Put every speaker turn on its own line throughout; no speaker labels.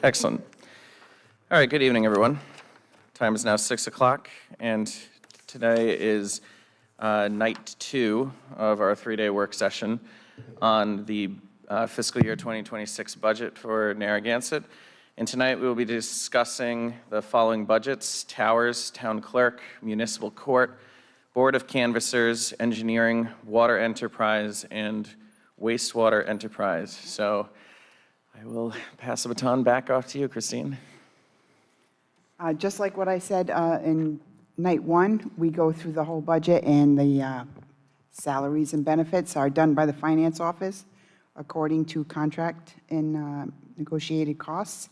Excellent. All right, good evening, everyone. Time is now 6 o'clock, and today is night 2 of our 3-day work session on the fiscal year 2026 budget for Narragansett. And tonight we will be discussing the following budgets: Towers, Town Clerk, Municipal Court, Board of Canvassers, Engineering, Water Enterprise, and Wastewater Enterprise. So I will pass the baton back off to you, Christine.
Just like what I said in night 1, we go through the whole budget, and the salaries and benefits are done by the finance office according to contract and negotiated costs.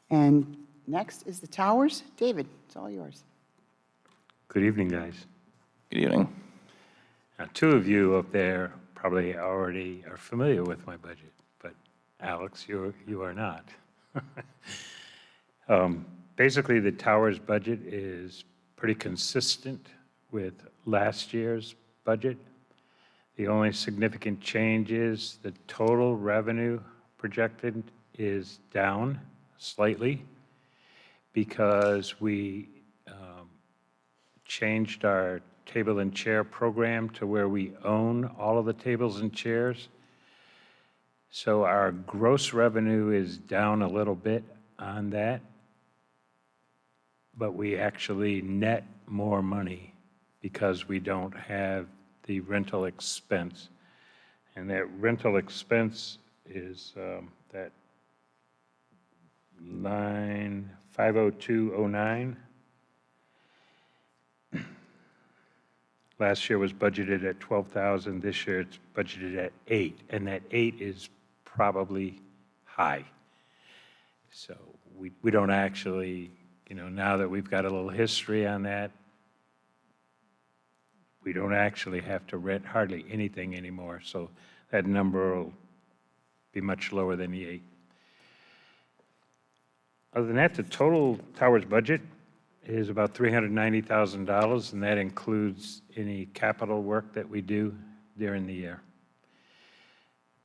And next is the towers. David, it's all yours.
Good evening, guys.
Good evening.
Now, 2 of you up there probably already are familiar with my budget, but Alex, you are not. Basically, the tower's budget is pretty consistent with last year's budget. The only significant change is the total revenue projected is down slightly because we changed our table and chair program to where we own all of the tables and chairs. So our gross revenue is down a little bit on that, but we actually net more money because we don't have the rental expense. And that rental expense is that line 50209. Last year was budgeted at 12,000. This year it's budgeted at 8, and that 8 is probably high. So we don't actually, now that we've got a little history on that, we don't actually have to rent hardly anything anymore. So that number will be much lower than the 8. Other than that, the total towers budget is about $390,000, and that includes any capital work that we do during the year.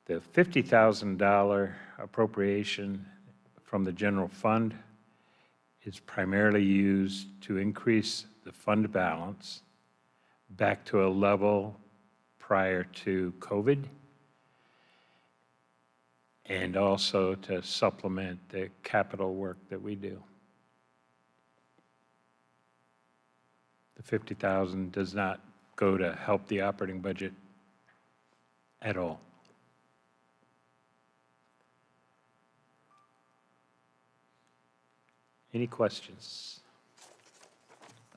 The $50,000 appropriation from the general fund is primarily used to increase the fund balance back to a level prior to COVID, and also to supplement the capital work that we do. The $50,000 does not go to help the operating budget at all. Any questions?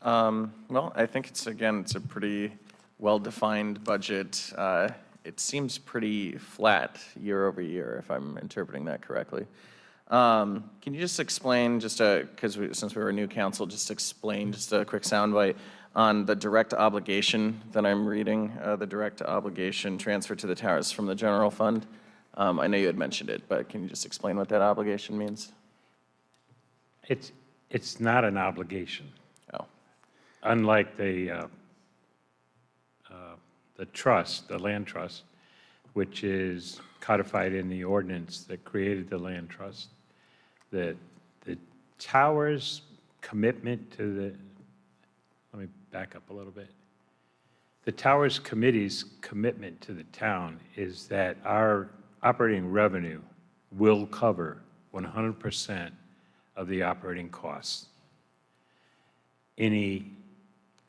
Well, I think it's a pretty well-defined budget. It seems pretty flat year over year, if I'm interpreting that correctly. Can you just explain, because since we were a new council, just explain just a quick soundbite on the direct obligation that I'm reading, the direct obligation transfer to the towers from the general fund? I know you had mentioned it, but can you just explain what that obligation means?
It's not an obligation.
Oh.
Unlike the trust, the land trust, which is codified in the ordinance that created the land trust. The tower's commitment to let me back up a little bit. The Towers Committee's commitment to the town is that our operating revenue will cover 100% of the operating costs. Any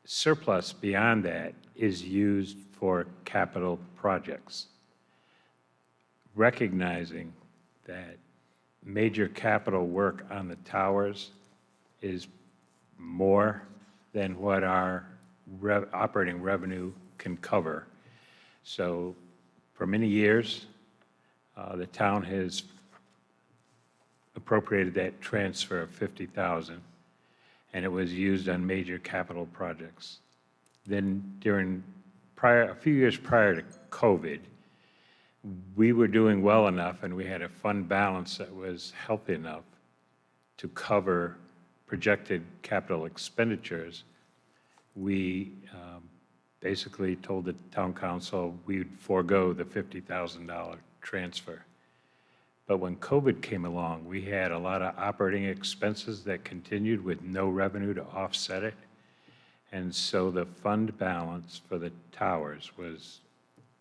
surplus beyond that is used for capital projects, recognizing that major capital work on the towers is more than what our operating revenue can cover. So for many years, the town has appropriated that transfer of $50,000, and it was used on major capital projects. Then a few years prior to COVID, we were doing well enough, and we had a fund balance that was healthy enough to cover projected capital expenditures. We basically told the town council we'd forego the $50,000 transfer. But when COVID came along, we had a lot of operating expenses that continued with no revenue to offset it. And so the fund balance for the towers was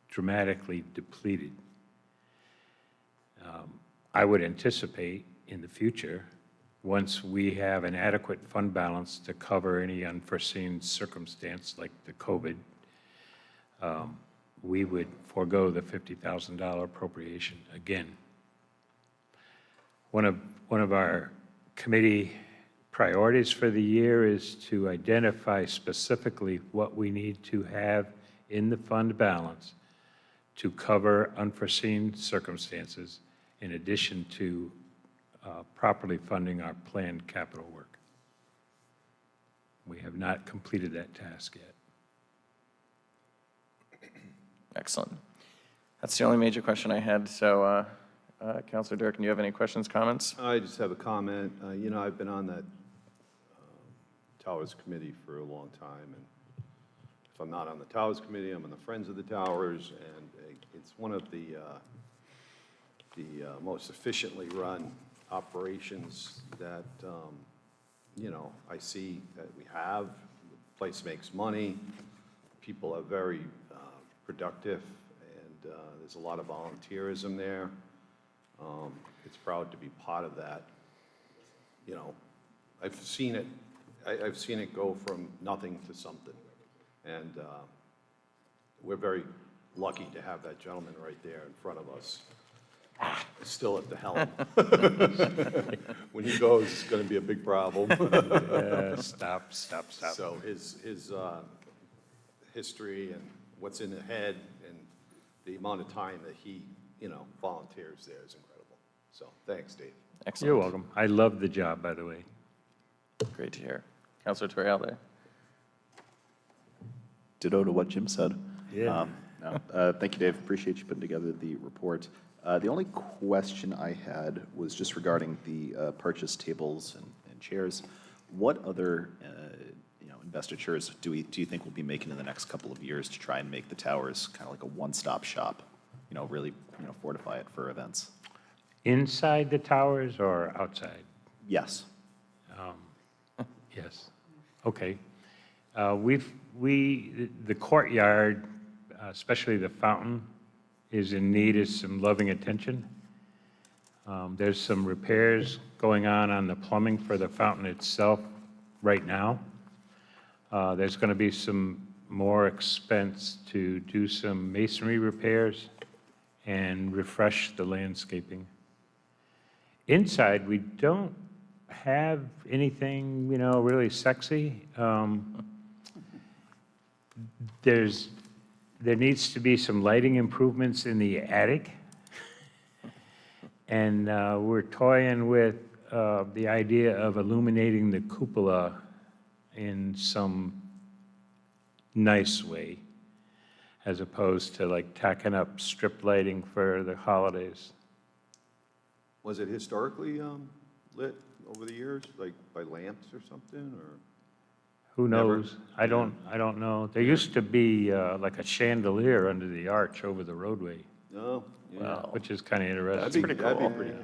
dramatically depleted. I would anticipate in the future, once we have an adequate fund balance to cover any unforeseen circumstance like the COVID, we would forego the $50,000 appropriation again. One of our committee priorities for the year is to identify specifically what we need to have in the fund balance to cover unforeseen circumstances, in addition to properly funding our planned capital work. We have not completed that task yet.
Excellent. That's the only major question I had. So, Councilor Durkin, do you have any questions, comments?
I just have a comment. You know, I've been on that Towers Committee for a long time, and if I'm not on the Towers Committee, I'm on the Friends of the Towers, and it's one of the most efficiently run operations that, you know, I see that we have. The place makes money. People are very productive, and there's a lot of volunteerism there. It's proud to be part of that. You know, I've seen it go from nothing to something, and we're very lucky to have that gentleman right there in front of us, still at the helm. When he goes, it's going to be a big problem.
Stop.
So his history and what's in the head and the amount of time that he, you know, volunteers there is incredible. So thanks, Dave.
Excellent.
You're welcome. I love the job, by the way.
Great to hear. Councilor Torrealde.
Ditto to what Jim said.
Yeah.
Thank you, Dave. Appreciate you putting together the report. The only question I had was just regarding the purchase tables and chairs. What other investitures do you think we'll be making in the next couple of years to try and make the towers kind of like a one-stop shop? Really fortify it for events.
Inside the towers or outside?
Yes.
Yes. Okay. The courtyard, especially the fountain, is in need of some loving attention. There's some repairs going on the plumbing for the fountain itself right now. There's going to be some more expense to do some masonry repairs and refresh the landscaping. Inside, we don't have anything, really sexy. There needs to be some lighting improvements in the attic. And we're toying with the idea of illuminating the cupola in some nice way, as opposed to like tacking up strip lighting for the holidays.
Was it historically lit over the years, like by lamps or something, or?
Who
Never.
knows? I don't know. There used to be like a chandelier under the arch over the roadway,
No, yeah.
Wow.
which is kind of
That'd
interesting.
be pretty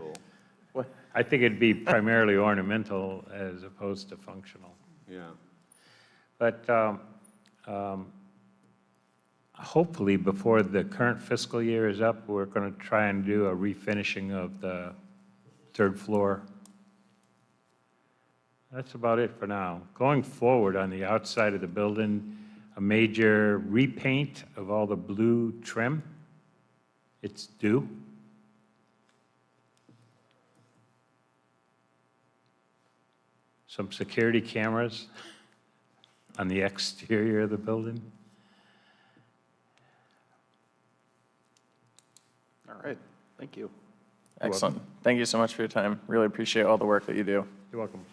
cool.
I think it'd be primarily ornamental as opposed to functional.
Yeah.
But hopefully, before the current fiscal year is up, we're going to try and do a refinishing of the third floor. That's about it for now. Going forward on the outside of the building, a major repaint of all the blue trim. It's due. Some security cameras on the exterior of the building.
All right. Thank you.
Excellent. Thank you so much for your time. Really appreciate all the work that you do.
You're welcome.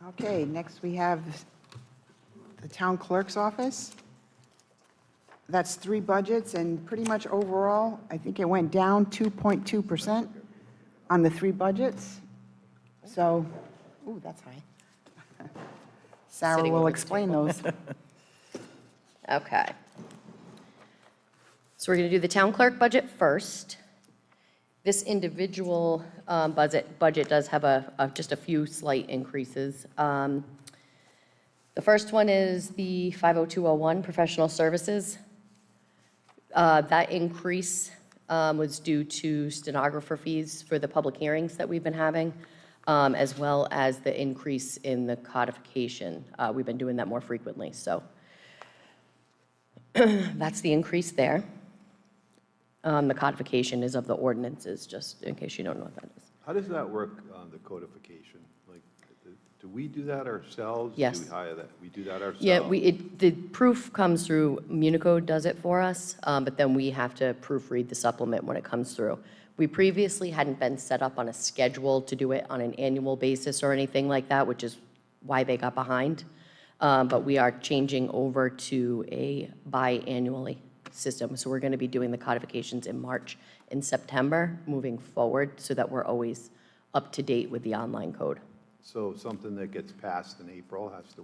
Okay, next we have the town clerk's office. That's 3 budgets, and pretty much overall, I think it went down 2.2%. on the three budgets. So, ooh, that's high. Sarah
Sitting
will
over the
explain
table.
those.
Okay. So we're going to do the town clerk budget first. This individual budget does have just a few slight increases. The first one is the 50201, professional services. That increase was due to stenographer fees for the public hearings that we've been having, as well as the increase in the codification. We've been doing that more frequently, so that's the increase there. The codification is of the ordinances, just in case you don't know what that is.
How does that work on the codification? Like, do we do that ourselves?
Yes.
Do we hire that? We do that ourselves?
Yeah, the proof comes through, Municode does it for us, but then we have to proofread the supplement when it comes through. We previously hadn't been set up on a schedule to do it on an annual basis or anything like that, which is why they got behind. But we are changing over to a biannually system. So we're going to be doing the codifications in March and September moving forward so that we're always up to date with the online code.
So something that gets passed in April has to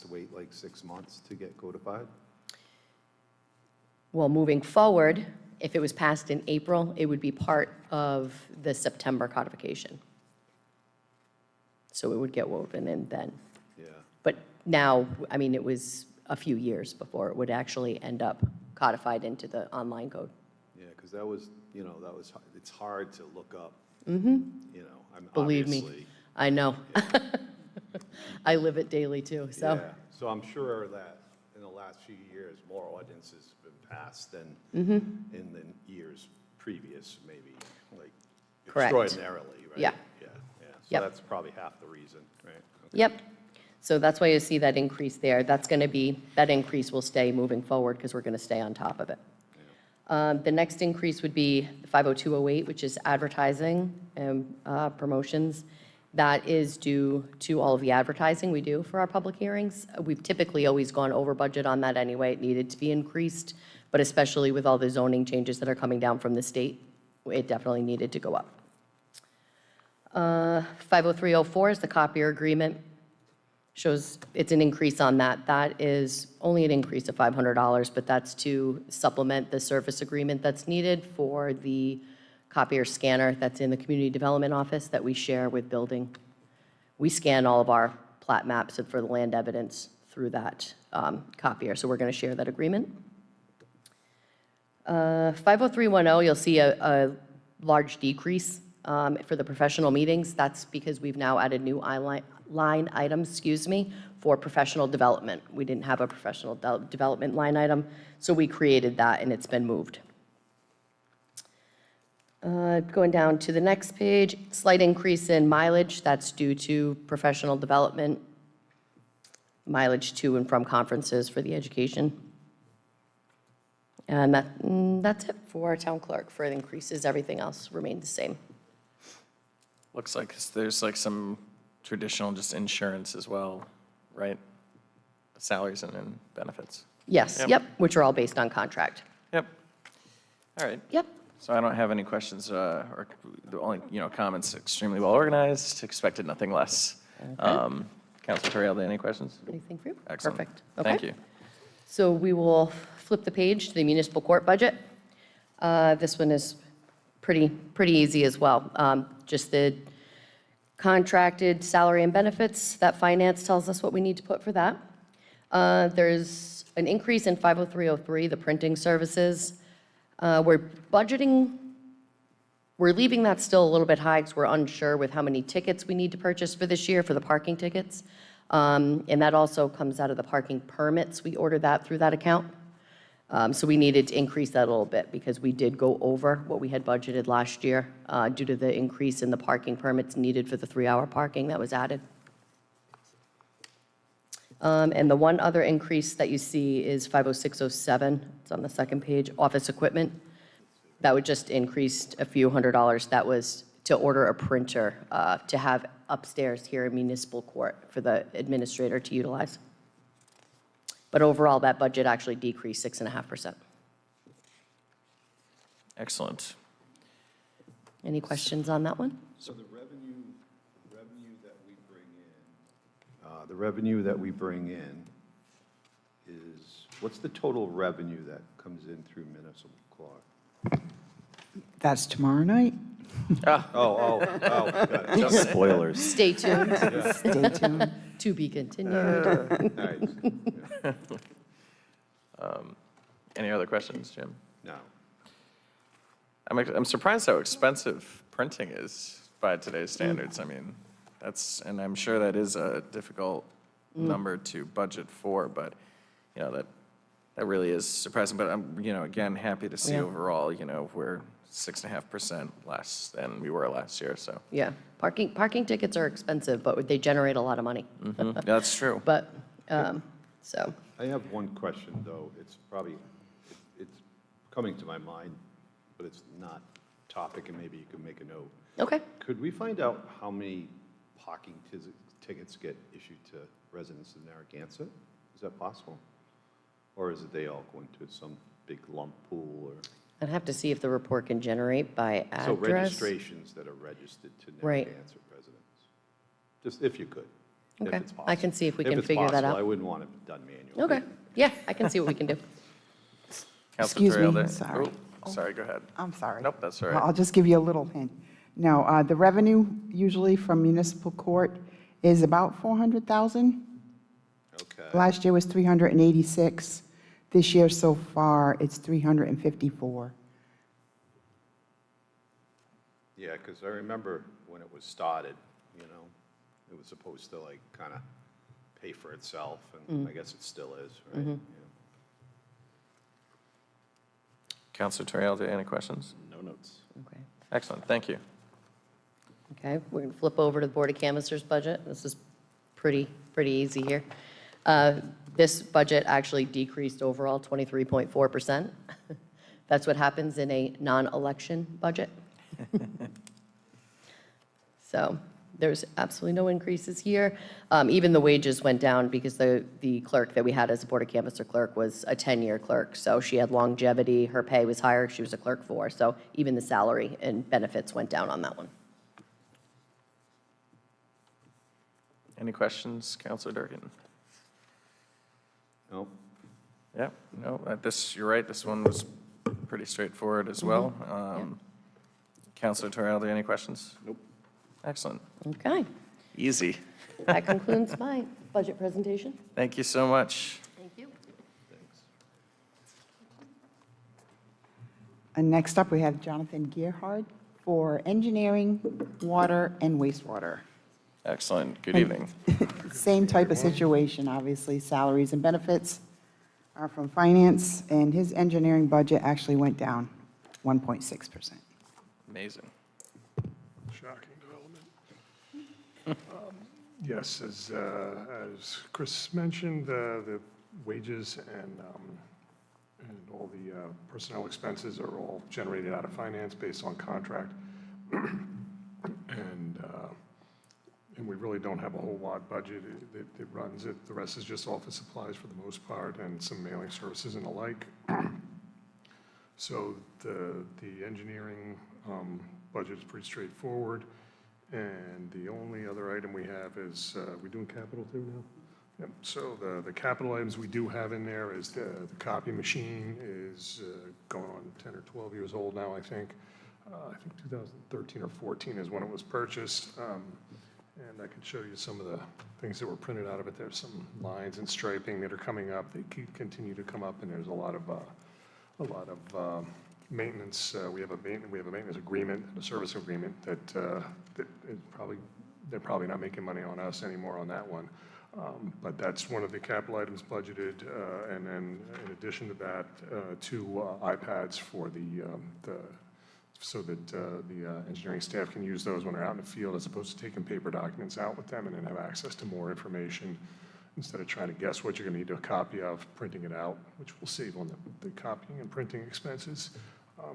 wait like 6 months to get codified?
Well, moving forward, if it was passed in April, it would be part of the September codification. So it would get woven in then.
Yeah.
But now, I mean, it was a few years before it would actually end up codified into the online code.
Yeah, because that was, it's hard to look up. You know, I'm
Believe me,
obviously.
I know. I live it daily too, so.
Yeah, so I'm sure that in the last few years, more ordinances have been passed than in the years previous, maybe, like
Correct.
extraordinarily, right?
Yeah.
Yeah, yeah. So
Yep.
that's probably half the reason, right? Okay.
Yep. So that's why you see that increase there. That's going to be, that increase will stay moving forward because we're going to stay on top of it. The next increase would be the 50208, which is advertising and promotions. That is due to all of the advertising we do for our public hearings. We've typically always gone over budget on that anyway. It needed to be increased, but especially with all the zoning changes that are coming down from the state, it definitely needed to go up. 50304 is the copier agreement. Shows it's an increase on that. That is only an increase of $500, but that's to supplement the service agreement that's needed for the copier scanner that's in the community development office that we share with building. We scan all of our plat maps for the land evidence through that copier, so we're going to share that agreement. 50310, you'll see a large decrease for the professional meetings. That's because we've now added new line items, for professional development. We didn't have a professional development line item, so we created that and it's been moved. Going down to the next page, slight increase in mileage. That's due to professional development, mileage to and from conferences for the education. And that's it for our town clerk. For increases, everything else remained the same.
Looks like there's like some traditional just insurance as well, right? Salaries and benefits.
Yes,
Yep.
yep, which are all based on contract.
Yep. All right.
Yep.
So I don't have any questions or the only, comments, extremely well organized, expected nothing less. Councilor Torriello, any questions?
Anything for you?
Excellent.
Perfect.
Thank
Okay.
you.
So we will flip the page to the municipal court budget. This one is pretty easy as well. Just the contracted salary and benefits, that finance tells us what we need to put for that. There's an increase in 50303, the printing services. We're leaving that still a little bit high because we're unsure with how many tickets we need to purchase for this year for the parking tickets. And that also comes out of the parking permits. We ordered that through that account. So we needed to increase that a little bit because we did go over what we had budgeted last year due to the increase in the parking permits needed for the 3-hour parking that was added. And the one other increase that you see is 50607. It's on the second page, office equipment. That would just increase a few $100. That was to order a printer to have upstairs here in municipal court for the administrator to utilize. But overall, that budget actually decreased 6.5%.
Excellent.
Any questions on that one?
So the revenue that we bring in, the revenue that we bring in is, what's the total revenue that comes in through municipal court?
That's tomorrow night.
God.
Spoilers.
Stay tuned,
Stay tuned.
to be continued.
Nice.
Any other questions, Jim?
No.
I'm surprised how expensive printing is by today's standards. I mean, and I'm sure that is a difficult number to budget for, but, that really is surprising. But I'm, again, happy to see
Yeah.
overall, we're 6.5% less than we were last year, so.
Yeah, parking tickets are expensive, but they generate a lot of money.
That's true.
But, so,
I have one question, though. It's coming to my mind, but it's not topic, and maybe you can make a note.
okay.
Could we find out how many parking tickets get issued to residents of Narragansett? Is that possible? Or is it they all go into some big lump pool, or?
I'd have to see if the report can generate by
So
address.
registrations that are registered to
Right.
Narragansett residents? Just if you could, if
Okay,
it's possible.
I can see if we can
If it's
figure that
possible,
out.
I wouldn't want it done manually.
Okay, yeah, I can see what we can do.
Counselor
Excuse me,
Turalde.
sorry.
Oh, sorry, go ahead.
I'm sorry.
Nope, that's all
Well,
right.
I'll just give you a little hint. No, the revenue usually from municipal court is about 400,000.
Okay.
Last year was 386. This year so far, it's 354.
Yeah, because I remember when it was started, it was supposed to like kind of pay for itself, and I guess it still is, right? Yeah.
Counselor Turalde, any questions?
No notes.
Okay.
Excellent, thank you.
Okay, we're going to flip over to the Board of Canvassers budget. This is pretty easy here. This budget actually decreased overall 23.4%. That's what happens in a non-election budget. So there's absolutely no increases here. Even the wages went down because the clerk that we had as a Board of Canvasser clerk was a 10-year clerk. So she had longevity, her pay was higher, she was a clerk for. So even the salary and benefits went down on that one.
Any questions, Counselor Durkin?
Nope.
Yeah, no, you're right, this one was pretty straightforward as well. Counselor Turalde, any questions?
Nope.
Excellent,
Okay,
easy.
that concludes my budget presentation.
Thank you so much.
Thank you.
Thanks.
And next up, we have Jonathan Gerhard for engineering, water, and wastewater.
Excellent, good evening.
Same type of situation, obviously, salaries and benefits are from finance, and his engineering budget actually went down 1.6%.
Amazing.
Shocking development. Yes, as Chris mentioned, the wages and all the personnel expenses are all generated out of finance based on contract. And we really don't have a whole lot budget. It runs it. The rest is just office supplies for the most part and some mailing services and the like. So the engineering budget is pretty straightforward. And the only other item we have is, we doing capital too now? Yep. So the capital items we do have in there is the copy machine is going on 10 or 12 years old now, I think. I think 2013 or 14 is when it was purchased. And I can show you some of the things that were printed out of it. There's some lines and striping that are coming up. They continue to come up, and there's a lot of maintenance. We have a maintenance agreement, a service agreement that is they're probably not making money on us anymore on that one. But that's one of the capital items budgeted. And then in addition to that, 2 iPads for so that the engineering staff can use those when they're out in the field, as opposed to taking paper documents out with them and then have access to more information instead of trying to guess what you're going to need a copy of, printing it out, which will save on the copying and printing expenses.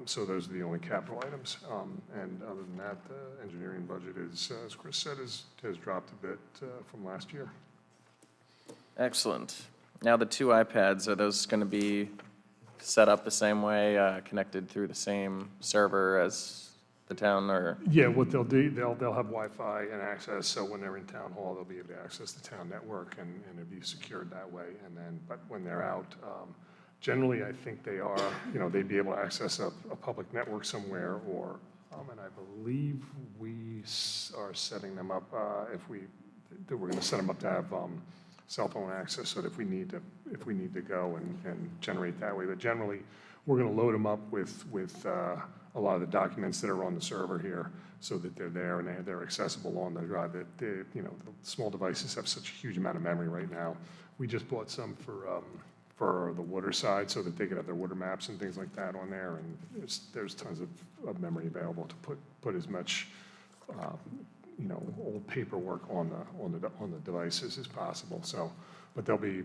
So those are the only capital items. And other than that, the engineering budget is, as Chris said, has dropped a bit from last year.
Excellent. Now, the 2 iPads, are those going to be set up the same way, connected through the same server as the town, or?
Yeah, what they'll do, they'll have Wi-Fi and access, so when they're in town hall, they'll be able to access the town network, and it'll be secured that way. And then, but when they're out, generally, I think they are, they'd be able to access a public network somewhere, or, and I believe we are setting them up, that we're gonna set them up to have cell phone access, so that if we need to go and generate that way. But generally, we're gonna load them up with a lot of the documents that are on the server here, so that they're there and they're accessible on the drive. That the small devices have such a huge amount of memory right now. We just bought some for the water side, so that they could have their water maps and things like that on there. And there's tons of memory available to put as much old paperwork on the devices as possible. So, but they'll be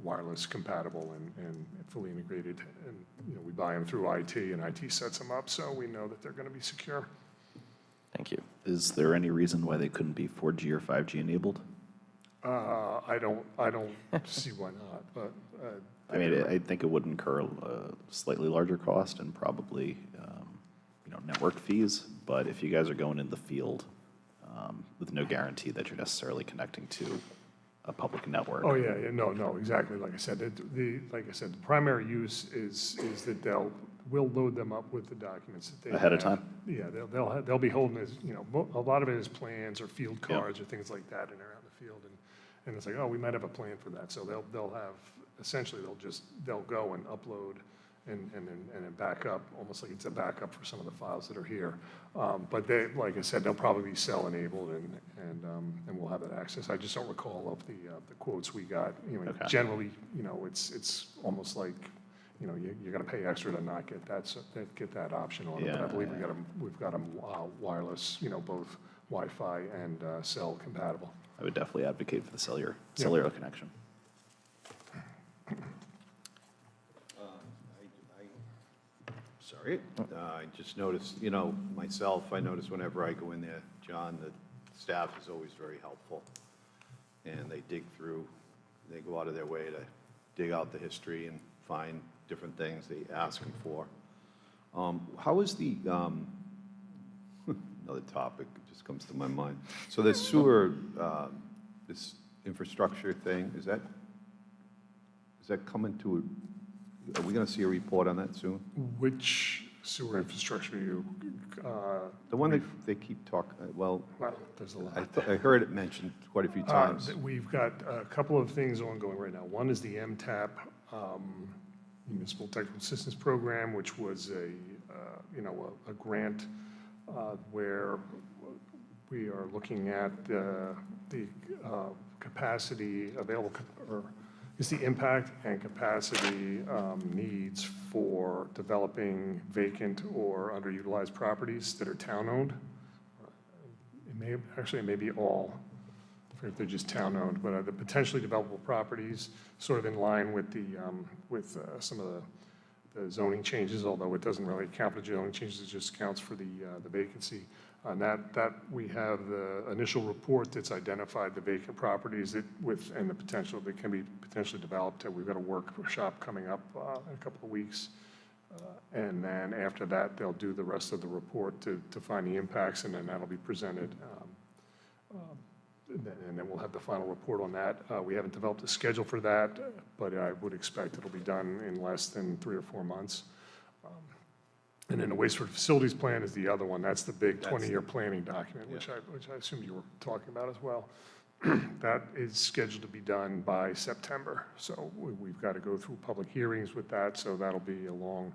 wireless compatible and fully integrated. And we buy them through IT, and IT sets them up, so we know that they're going to be secure.
Thank you.
Is there any reason why they couldn't be 4G or 5G enabled?
I don't see why not, but.
I mean, I think it would incur a slightly larger cost and probably, network fees. But if you guys are going in the field with no guarantee that you're necessarily connecting to a public network.
Oh, yeah, no, exactly. Like I said, the primary use is that we'll load them up with the documents that they
Ahead of
have.
time?
Yeah, they'll be holding a lot of it is plans or field cards or things like that, and they're out in the field, and it's like, oh, we might have a plan for that. So they'll have, essentially, they'll go and upload and then back up, almost like it's a backup for some of the files that are here. But they, like I said, they'll probably be cell enabled, and we'll have that access. I just don't recall of the quotes we got.
Okay.
Generally, it's almost like, you're gonna pay extra to not get that option on it. But I believe we've got them wireless, both Wi-Fi and cell compatible.
I would definitely advocate for the cellular connection.
Sorry, I just noticed, myself, I notice whenever I go in there, John, the staff is always very helpful. And they go out of their way to dig out the history and find different things they ask them for. How is the, another topic just comes to my mind. So the sewer, this infrastructure thing, is that coming to, are we going to see a report on that soon?
Which sewer infrastructure you?
The one that they keep talking, well,
There's a lot.
I heard it mentioned quite a few times.
We've got a couple of things ongoing right now. One is the MTAP, Municipal Technical Assistance Program, which was a grant where we are looking at the capacity available, or is the impact and capacity needs for developing vacant or underutilized properties that are town-owned. It may be all, if they're just town-owned, but the potentially developable properties, sort of in line with some of the zoning changes, although it doesn't really count for the zoning changes, it just counts for the vacancy. And that we have the initial report that's identified the vacant properties and the potential that can be potentially developed. We've got a workshop coming up in a couple of weeks. And then after that, they'll do the rest of the report to find the impacts, and then that'll be presented. And then we'll have the final report on that. We haven't developed a schedule for that, but I would expect it'll be done in less than 3 or 4 months. And then the wastewater facilities plan is the other one. That's the big 20-year planning document, which I assume you were talking about as well. That is scheduled to be done by September. So we've got to go through public hearings with that. So that'll be a long,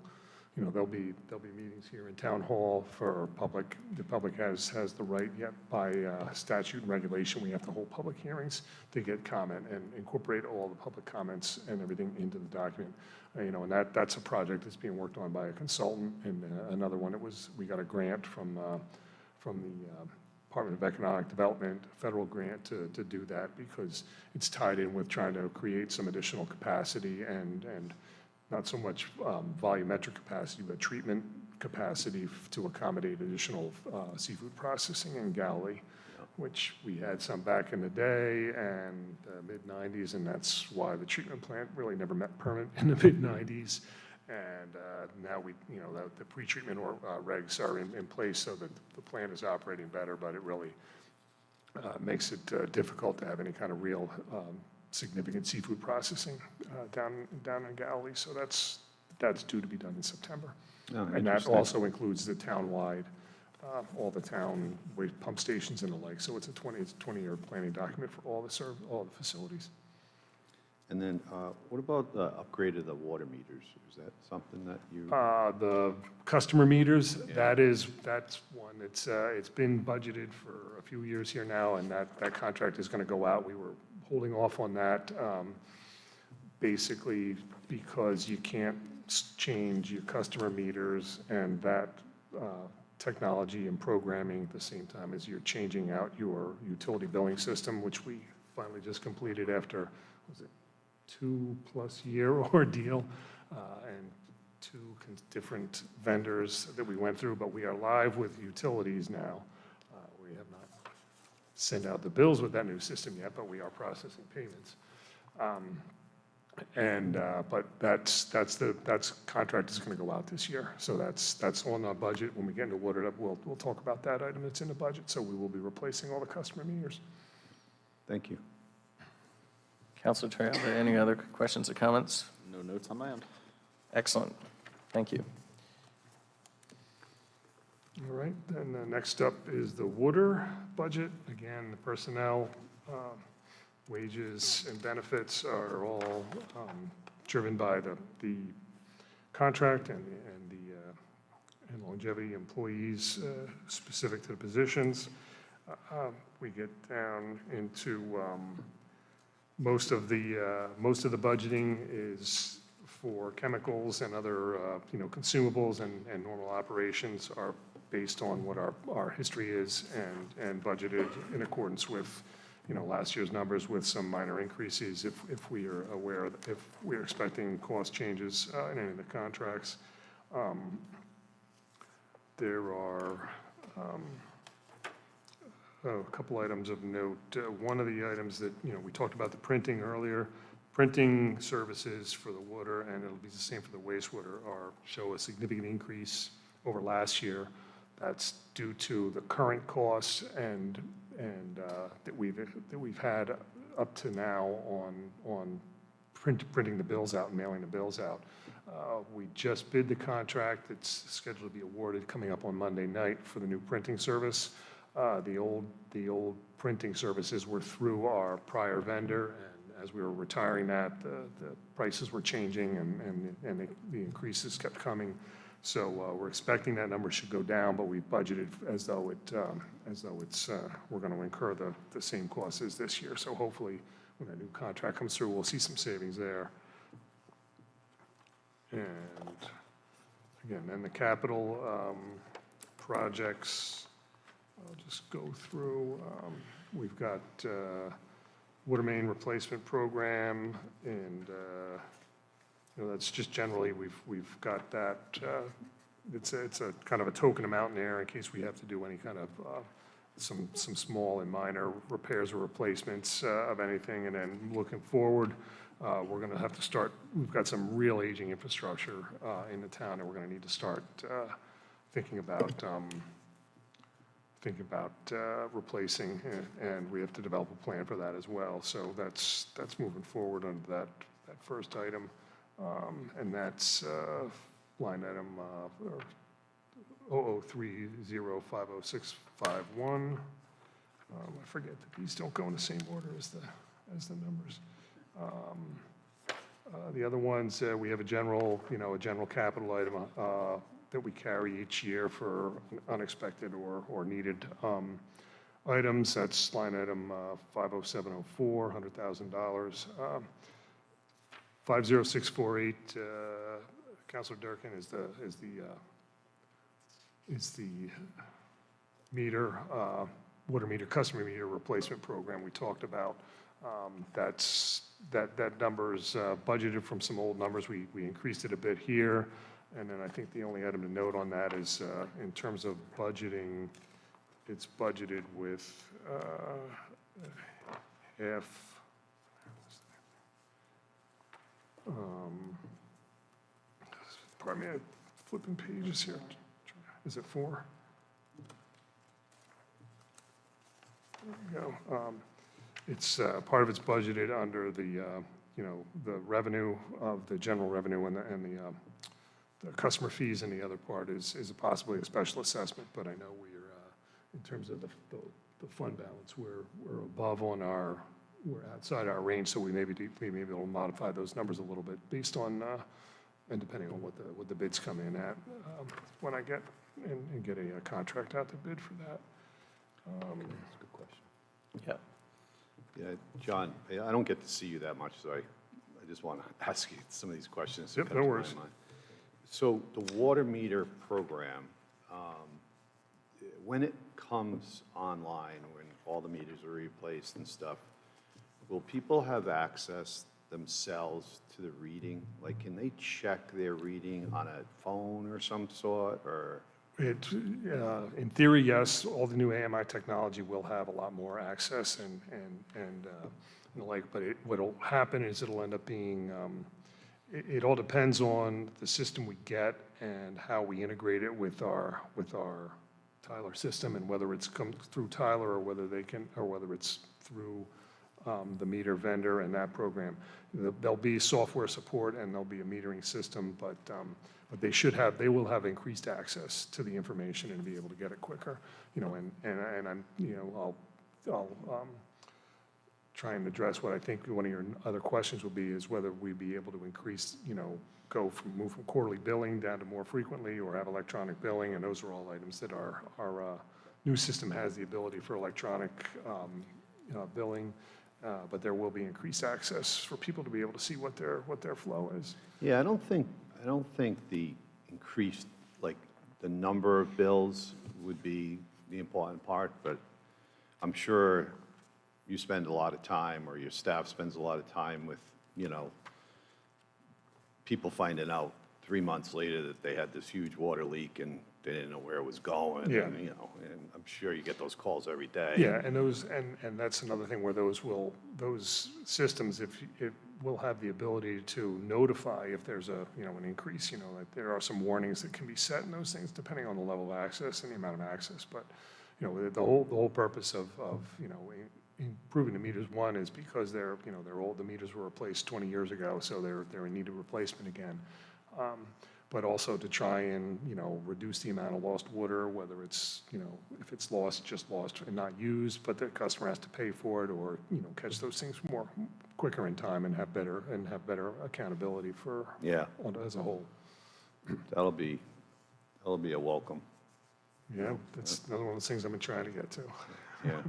there'll be meetings here in town hall for public. The public has the right, yet by statute and regulation, we have to hold public hearings to get comment and incorporate all the public comments and everything into the document. And that's a project that's being worked on by a consultant. And another one, we got a grant from the Department of Economic Development, federal grant to do that, because it's tied in with trying to create some additional capacity and not so much volumetric capacity, but treatment capacity to accommodate additional seafood processing in Galilee, which we had some back in the day and mid-90s, and that's why the treatment plant really never met permit in the mid-90s. And now the pretreatment or regs are in place so that the plant is operating better, but it really makes it difficult to have any kind of real significant seafood processing down in Galilee. So that's due to be done in September.
Oh,
And that
interesting.
also includes the town-wide, all the town waste pump stations and the like. So it's a 20-year planning document for all the facilities.
And then what about the upgrade of the water meters? Is that something that you?
The customer meters, that's one. It's been budgeted for a few years here now, and that contract is going to go out. We were holding off on that, basically because you can't change your customer meters and that technology and programming at the same time as you're changing out your utility billing system, which we finally just completed after, was it 2+ year ordeal, and different vendors that we went through, but we are live with utilities now. We have not sent out the bills with that new system yet, but we are processing payments. But that's contract is going to go out this year, so that's on our budget. When we get into water, we'll talk about that item that's in the budget. So we will be replacing all the customer meters.
Thank you.
Counselor Terry, are there any other questions or comments?
No notes on my end.
Excellent. Thank you.
All right, then next up is the water budget. Again, the personnel, wages and benefits are all driven by the contract and longevity employees specific to the positions. We get down into most of the budgeting is for chemicals and other consumables, and normal operations are based on what our history is and budgeted in accordance with last year's numbers, with some minor increases if we are aware, if we're expecting cost changes in any of the contracts. There are a couple items of note. One of the items that, we talked about the printing earlier. Printing services for the water, and it'll be the same for the wastewater, show a significant increase over last year. That's due to the current costs and that we've had up to now on printing the bills out and mailing the bills out. We just bid the contract. It's scheduled to be awarded coming up on Monday night for the new printing service. The old printing services were through our prior vendor, and as we were retiring that, the prices were changing and the increases kept coming. So we're expecting that number should go down, but we budgeted as though it's we're going to incur the same costs as this year. So hopefully, when that new contract comes through, we'll see some savings there. And again, then the capital projects, I'll just go through. We've got water main replacement program, and that's just generally we've got that. It's a kind of a token amount in there in case we have to do any kind of some small and minor repairs or replacements of anything. And then looking forward, we're going to have to start. We've got some real aging infrastructure in the town, and we're going to need to start thinking about replacing, and we have to develop a plan for that as well. So that's moving forward under that first item, and that's line item 0030506551. I forget that these don't go in the same order as the numbers. The other ones, we have a general capital item that we carry each year for unexpected or needed items. That's line item 50704, $100,000. 50648, Councilor Durkin, is the meter, water meter, customer meter replacement program we talked about. That number's budgeted from some old numbers. We increased it a bit here. And then I think the only item to note on that is in terms of budgeting, it's budgeted with half. pardon me, I'm flipping pages here. Is it 4? There we go. It's, part of it's budgeted under the, the revenue of the general revenue and the customer fees, and the other part is possibly a special assessment, but I know we're, in terms of the fund balance, we're above on our, we're outside our range, so we may be able to modify those numbers a little bit based on, and depending on what the bids come in at, when I get, and get a contract out to bid for that.
That's a good question.
Yeah.
Yeah, John, I don't get to see you that much, so I just want to ask you some of these questions. that
Yep,
come
no
to my
worries.
mind. So the water meter program, when it comes online, when all the meters are replaced and stuff, will people have access themselves to the reading? Like, can they check their reading on a phone or some sort, or?
In theory, yes, all the new AMI technology will have a lot more access and the like, but what'll happen is it'll end up being, it all depends on the system we get and how we integrate it with our Tyler system, and whether it's come through Tyler or whether it's through the meter vendor and that program. There'll be software support and there'll be a metering system, but they will have increased access to the information and be able to get it quicker, and I'm, I'll try and address what I think one of your other questions will be, is whether we'd be able to increase, move from quarterly billing down to more frequently, or have electronic billing, and those are all items that our new system has the ability for electronic billing, but there will be increased access for people to be able to see what their flow is.
Yeah, I don't think the increased, like, the number of bills would be the important part, but I'm sure you spend a lot of time, or your staff spends a lot of time with, people finding out 3 months later that they had this huge water leak and they didn't know where it was going.
Yeah.
And, and I'm sure you get those calls every day.
Yeah, and that's another thing where those systems, if it will have the ability to notify if there's an increase, like there are some warnings that can be set in those things depending on the level of access and the amount of access. But, the whole purpose of improving the meters, one, is because they're old. The meters were replaced 20 years ago, so they're in need of replacement again. But also to try and, reduce the amount of lost water, whether it's, if it's just lost and not used, but the customer has to pay for it, or, catch those things quicker in time and have better accountability for,
Yeah.
As a whole.
That'll be a welcome.
Yeah, that's another one of those things I've been trying to get to.
Yeah.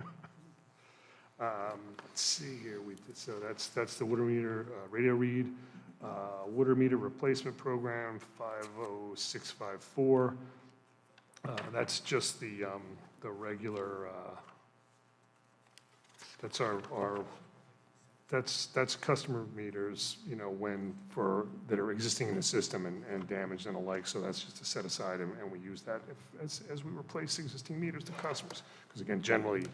Let's see here, so that's the water meter, radio read, water meter replacement program, 50654. That's just the regular, that's that's customer meters, that are existing in the system and damaged and the like, so that's just to set aside, and we use that as we replace existing meters to customers. Because again, generally,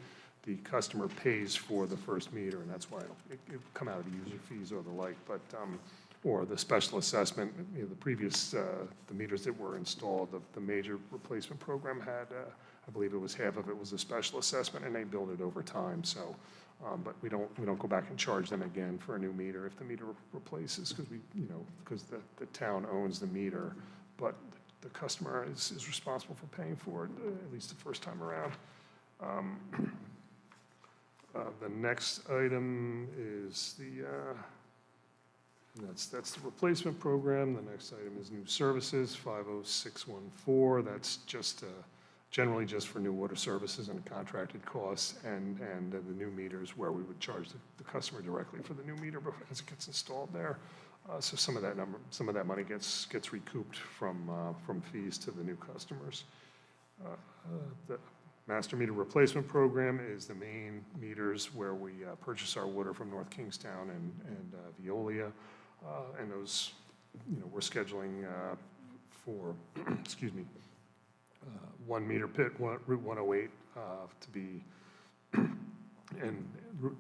the customer pays for the first meter, and that's why it come out of the user fees or the like, but, or the special assessment, the previous, the meters that were installed, the major replacement program had, I believe it was half of it was a special assessment, and they billed it over time, so, but we don't go back and charge them again for a new meter if the meter replaces, because because the town owns the meter, but the customer is responsible for paying for it, at least the first time around. The next item is that's the replacement program. The next item is new services, 50614. That's just generally just for new water services and contracted costs, and the new meters where we would charge the customer directly for the new meter as it gets installed there. So some of that money gets recouped from fees to the new customers. The Master meter replacement program is the main meters where we purchase our water from North Kingstown and Veolia, and those, we're scheduling for, excuse me, 1 meter pit, Route 108, to be and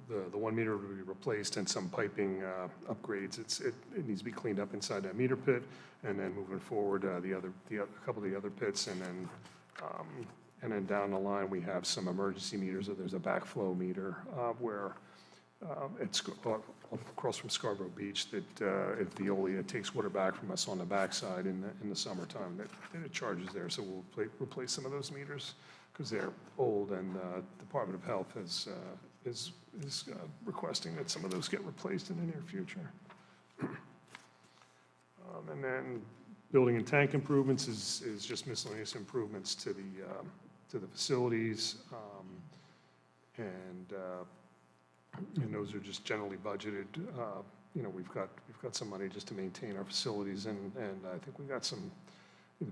the 1 meter will be replaced and some piping upgrades. It needs to be cleaned up inside that meter pit, and then moving forward, a couple of the other pits, and then down the line, we have some emergency meters. So there's a backflow meter where it's across from Scarborough Beach that if Veolia takes water back from us on the backside in the summertime, that it charges there. So we'll replace some of those meters because they're old, and the Department of Health is requesting that some of those get replaced in the near future. And then building and tank improvements is just miscellaneous improvements to the facilities, and those are just generally budgeted. We've got some money just to maintain our facilities, and I think we got some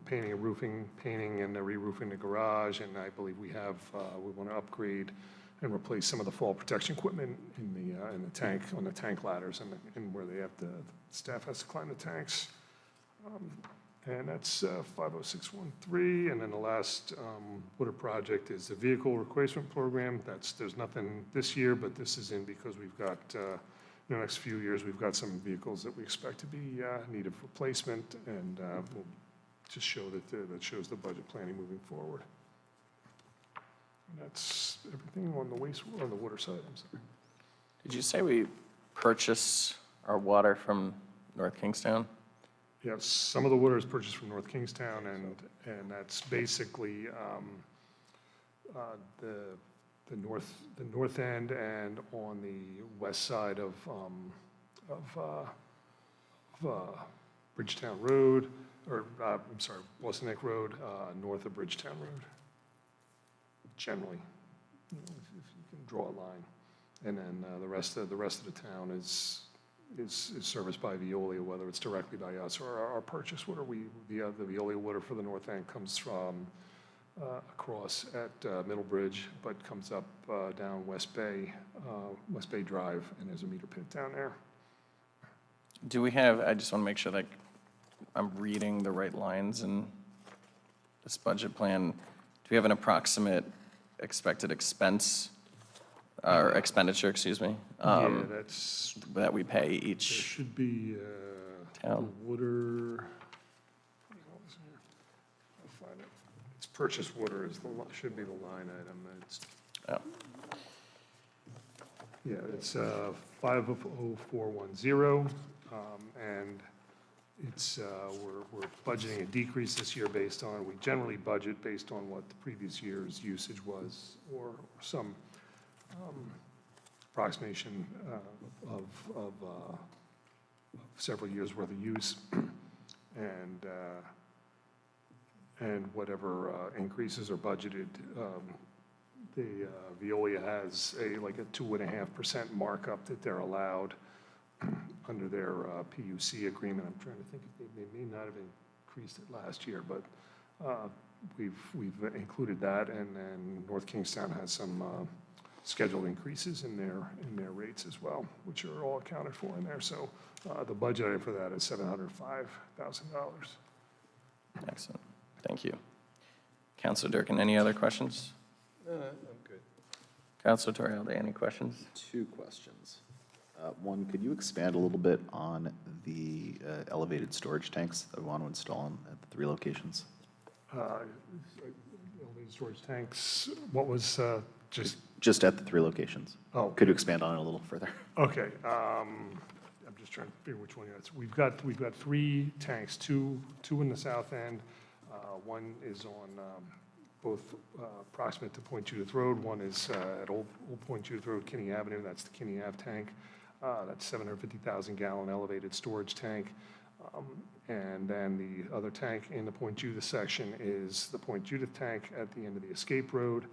painting and roofing, painting and re-roofing the garage, and I believe we want to upgrade and replace some of the fall protection equipment in the tank, on the tank ladders, and where staff has to climb the tanks. And that's 50613. And then the last water project is the vehicle replacement program. There's nothing this year, but this is in because we've got, in the next few years, we've got some vehicles that we expect to be need of replacement, and we'll just show that shows the budget planning moving forward. And that's everything on the water side. I'm sorry.
Did you say we purchase our water from North Kingstown?
Yes, some of the water is purchased from North Kingstown, and that's basically the north end and on the west side of Bridgetown Road, or I'm sorry, Boston Neck Road, north of Bridgetown Road. Generally, if you can draw a line, and then the rest of the town is serviced by Veolia, whether it's directly by us or our purchase water. The Veolia water for the north end comes from across at Middlebridge, but comes up down West Bay Drive, and there's a meter pit down there.
Do we have, I just want to make sure that I'm reading the right lines in this budget plan. Do we have an approximate expected expense, or expenditure, excuse me?
Yeah, that's,
that we pay
there
each
should be
town?
the water, what was here? I'll find it. It's purchase water should be the line item.
Oh,
Yeah, it's 50410, and it's, we're budgeting a decrease this year we generally budget based on what the previous year's usage was, or some approximation of several years' worth of use, and whatever increases are budgeted. The Veolia has a 2.5% markup that they're allowed under their PUC agreement. I'm trying to think if they may not have increased it last year, but we've included that, and then North Kingstown has some scheduled increases in their rates as well, which are all accounted for in there. So the budget item for that is $705,000.
excellent. Thank you. Councilor Durkin, any other questions?
I'm good.
Councilor Torialde, any questions?
2 questions. One, could you expand a little bit on the elevated storage tanks that we want to install at the 3 locations?
Elevated storage tanks, what was
Just at the 3 locations.
Oh.
Could you expand on it a little further?
Okay, I'm just trying to figure which one it's. We've got 3 tanks, two in the south end. One is on both proximate to Point Judith Road. One is at Old Point Judith Road, Kinney Avenue. That's the Kinney Ave tank. That's 750,000 gallon elevated storage tank. And then the other tank in the Point Judith section is the Point Judith tank at the end of the Escape Road.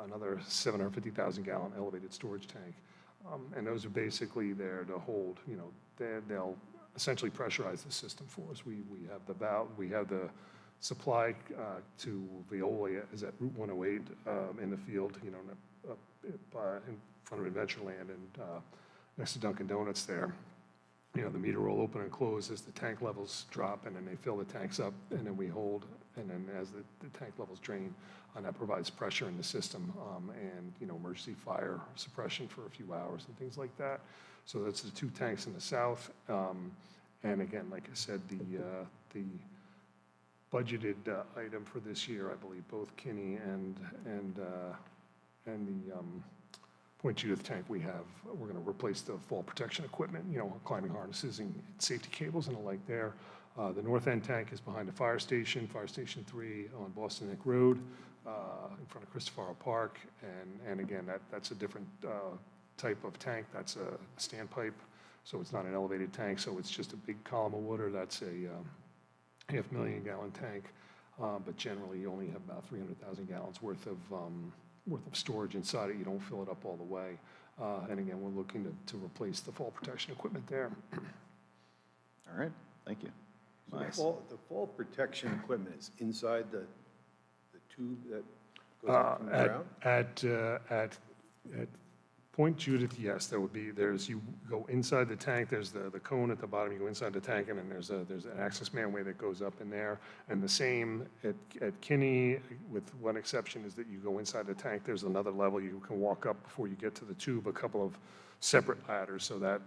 Another 750,000 gallon elevated storage tank. And those are basically there to hold, they'll essentially pressurize the system for us. We have the valve, we have the supply to Veolia is at Route 108 in the field, in front of Adventureland and next to Dunkin' Donuts there. The meter will open and close as the tank levels drop, and then they fill the tanks up, and then we hold and then as the tank levels drain, that provides pressure in the system, and, emergency fire suppression for a few hours and things like that. So that's the 2 tanks in the south. And again, like I said, the budgeted item for this year, I believe both Kinney and the Point Judith tank we're going to replace the fall protection equipment, climbing harnesses and safety cables and the like there. The north end tank is behind the Fire Station 3 on Boston Neck Road, in front of Christopher Park. And again, that's a different type of tank. That's a standpipe, so it's not an elevated tank, so it's just a big column of water. That's a 500,000 gallon tank, but generally you only have about 300,000 gallons worth of storage inside it. You don't fill it up all the way. And again, we're looking to replace the fall protection equipment there.
All right, thank you.
So
Nice.
the fall protection equipment is inside the tube that goes up from the ground?
At Point Judith, yes, you go inside the tank, there's the cone at the bottom, you go inside the tank, and then there's an access manway that goes up in there. And the same at Kinney, with one exception, is that you go inside the tank, there's another level you can walk up before you get to the tube, a couple of separate ladders, so that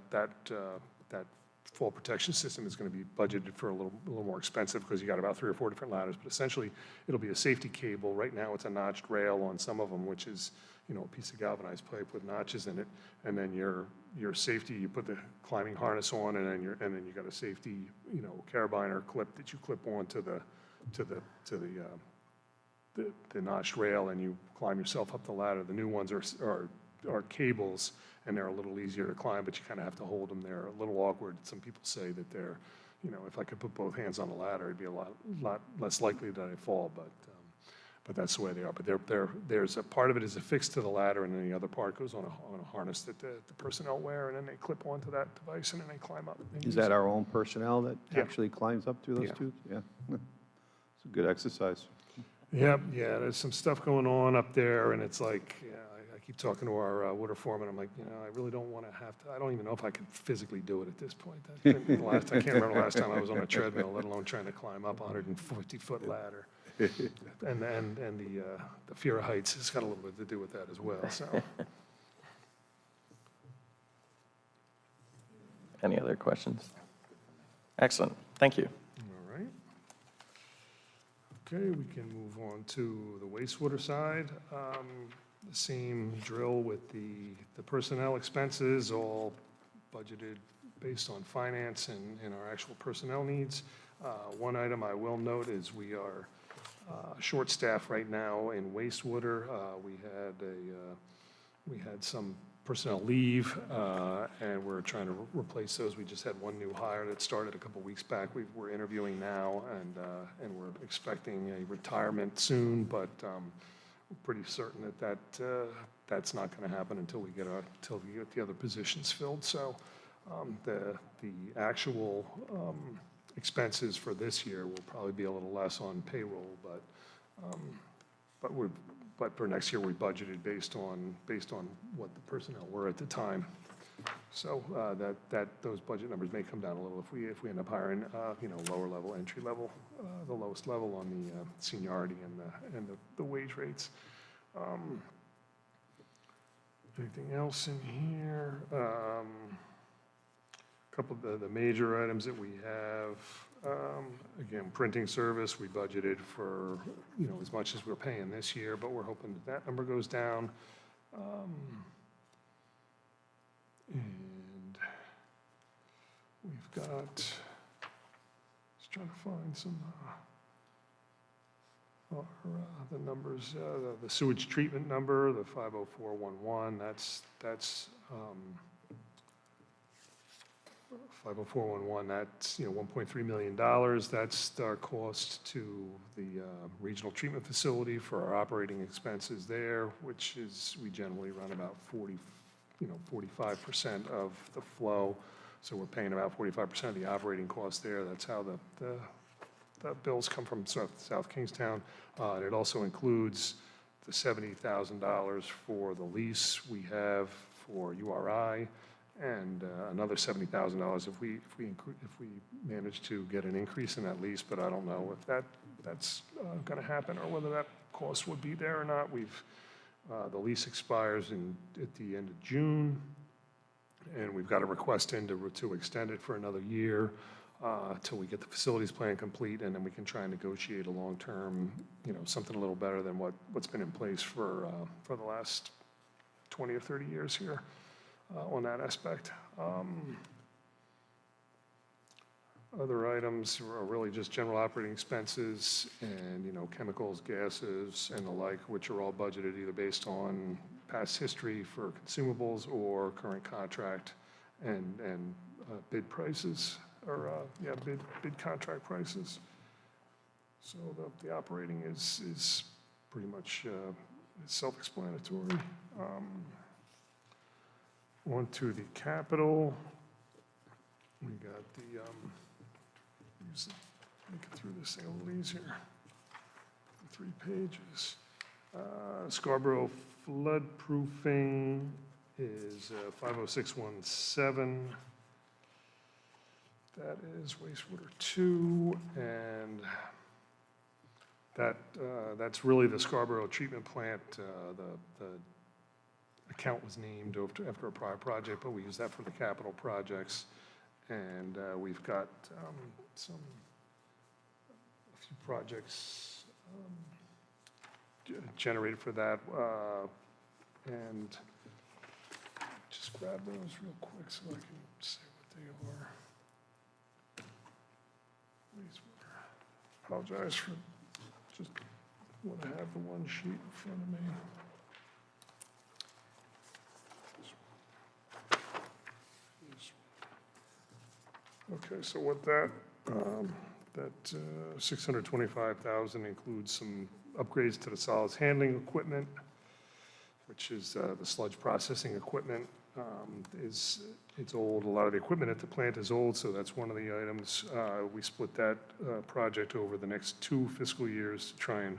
fall protection system is going to be budgeted for a little more expensive because you got about 3 or 4 different ladders. But essentially, it'll be a safety cable. Right now, it's a notched rail on some of them, which is a piece of galvanized pipe with notches in it. And then your safety, you put the climbing harness on, and then you got a safety carabiner clip that you clip on to the notched rail, and you climb yourself up the ladder. The new ones are cables, and they're a little easier to climb, but you kind of have to hold them. They're a little awkward. Some people say that they're, if I could put both hands on the ladder, it'd be a lot less likely that I fall, but that's the way they are. But there's a part of it is affixed to the ladder, and then the other part goes on a harness that the personnel wear, and then they clip onto that device, and then they climb up.
Is that our own personnel that
Yeah.
actually climbs up through those
Yeah.
tubes? Yeah. It's a good exercise.
Yep, yeah, there's some stuff going on up there, and it's like, I keep talking to our water foreman, I'm like, I really don't want to have to, I don't even know if I could physically do it at this point. I can't remember the last time I was on a treadmill, let alone trying to climb up a 150-foot ladder. And the fear of heights has got a little bit to do with that as well, so.
Any other questions? Excellent, thank you.
All right. Okay, we can move on to the wastewater side. The same drill with the personnel expenses, all budgeted based on finance and our actual personnel needs. One item I will note is we are short-staffed right now in wastewater. We had some personnel leave, and we're trying to replace those. We just had one new hire that started a couple weeks back. We're interviewing now, and we're expecting a retirement soon, but we're pretty certain that's not going to happen until we get the other positions filled. So the actual expenses for this year will probably be a little less on payroll, but for next year we budgeted based on what the personnel were at the time. So those budget numbers may come down a little if we end up hiring lower level, entry level, the lowest level on the seniority and the wage rates. Anything else in here? A couple of the major items that we have. Again, printing service, we budgeted for, as much as we're paying this year, but we're hoping that number goes down. And we've got, just trying to find some, the numbers, the sewage treatment number, the 50411, that's 50411, that's, $1.3 million. That's our cost to the regional treatment facility for our operating expenses there, which is, we generally run about 45% of the flow. So we're paying about 45% of the operating costs there. That's how the bills come from South Kingstown. And it also includes the $70,000 for the lease we have for URI, and another $70,000 if we manage to get an increase in that lease, but I don't know if that's going to happen or whether that cost would be there or not. The lease expires at the end of June, and we've got a request in to extend it for another year till we get the facilities plan complete, and then we can try and negotiate a long-term, something a little better than what's been in place for the last 20 or 30 years here on that aspect. Other items are really just general operating expenses and, chemicals, gases, and the like, which are all budgeted either based on past history for consumables or current contract and bid prices, or, bid contract prices. So the operating is pretty much self-explanatory. On to the capital. We got make it through this thing a little easier. 3 pages. Scarborough floodproofing is 50617. That is wastewater 2, and that's really the Scarborough treatment plant. The account was named after a prior project, but we use that for the capital projects. And we've got a few projects generated for that. And just grab those real quick so I can say what they are. Apologize for just want to have the one sheet in front of me. Okay, so what that 625,000 includes some upgrades to the solids handling equipment, which is the sludge processing equipment. It's old. A lot of the equipment at the plant is old, so that's one of the items. We split that project over the next 2 fiscal years to try and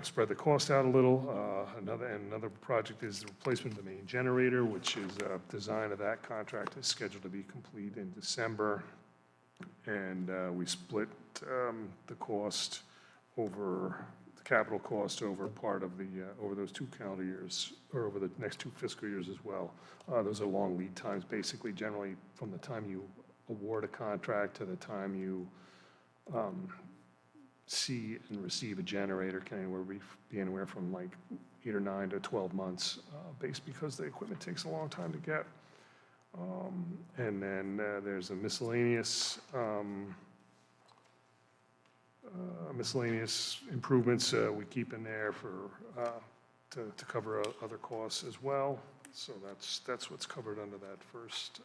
spread the cost out a little. Another project is the replacement of the main generator, which is design of that contract is scheduled to be complete in December. And we split the cost over the capital cost over part of over those 2 calendar years, or over the next 2 fiscal years as well. Those are long lead times, basically, generally from the time you award a contract to the time you see and receive a generator can be anywhere from like 8 or 9 to 12 months, based because the equipment takes a long time to get. And then there's a miscellaneous improvements we keep in there to cover other costs as well. So that's what's covered under that first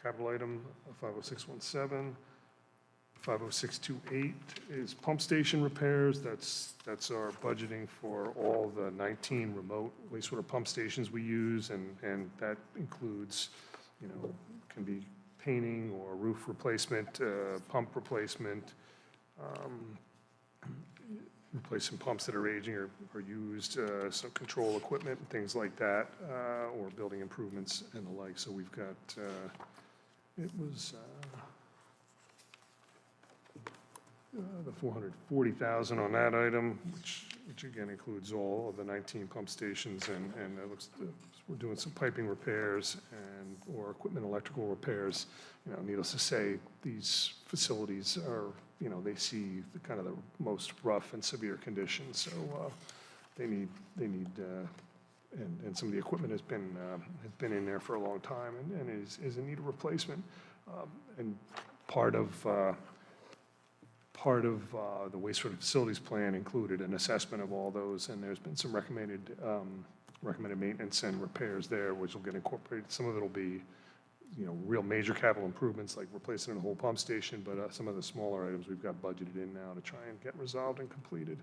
capital item, 50617. 50628 is pump station repairs. That's our budgeting for all the 19 remote wastewater pump stations we use, and that includes, can be painting or roof replacement, pump replacement, replacing pumps that are aging or used, some control equipment and things like that, or building improvements and the like. So we've got, it was the 440,000 on that item, which again includes all of the 19 pump stations, and it looks, we're doing some piping repairs or equipment electrical repairs. Needless to say, these facilities are, they see the kind of the most rough and severe conditions, so they need, and some of the equipment has been in there for a long time and is in need of replacement. And part of the wastewater facilities plan included an assessment of all those, and there's been some recommended maintenance and repairs there, which will get incorporated. Some of it will be, real major capital improvements like replacing a whole pump station, but some of the smaller items we've got budgeted in now to try and get resolved and completed.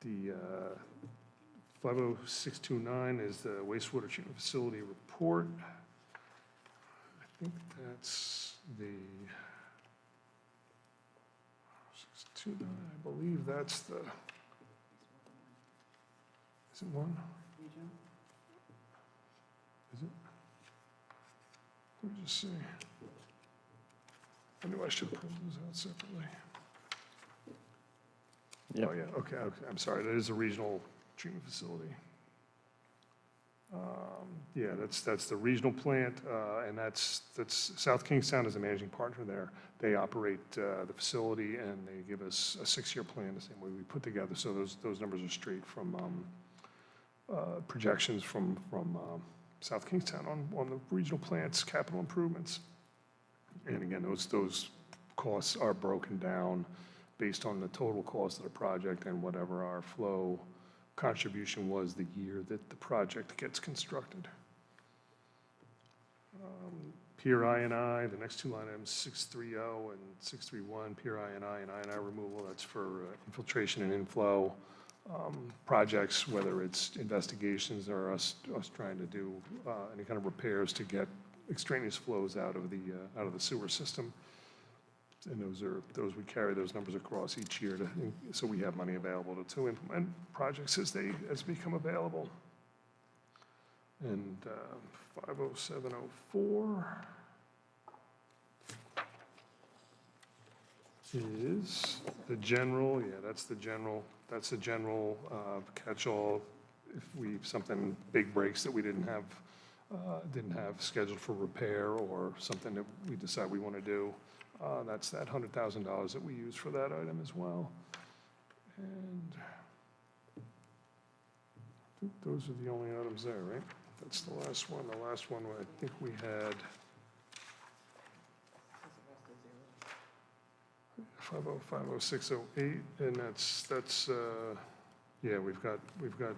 The 50629 is the wastewater treatment facility report. I think that's the 629, I believe that's the, is it one? Is it? Let me just see. I knew I should have printed those out separately.
Yep.
Oh, yeah, okay, I'm sorry, that is a regional treatment facility. Yeah, that's the regional plant, and that's South Kingstown is a managing partner there. They operate the facility, and they give us a 6-year plan, the same way we put together. So those numbers are straight from projections from South Kingstown on the regional plant's capital improvements. And again, those costs are broken down based on the total cost of the project and whatever our flow contribution was the year that the project gets constructed. Pier I&I, the next two line items, 630 and 631, Pier I&I and I&I removal, that's for infiltration and inflow projects, whether it's investigations or us trying to do any kind of repairs to get extraneous flows out of the sewer system. And those we carry those numbers across each year so we have money available to implement projects as they become available. And 50704 is the general, that's the general catch-all. If something big breaks that we didn't have scheduled for repair, or something that we decide we want to do, that's that $100,000 that we use for that item as well. And I think those are the only items there, right? That's the last one. The last one, I think we had 5050608, and that's yeah, we've got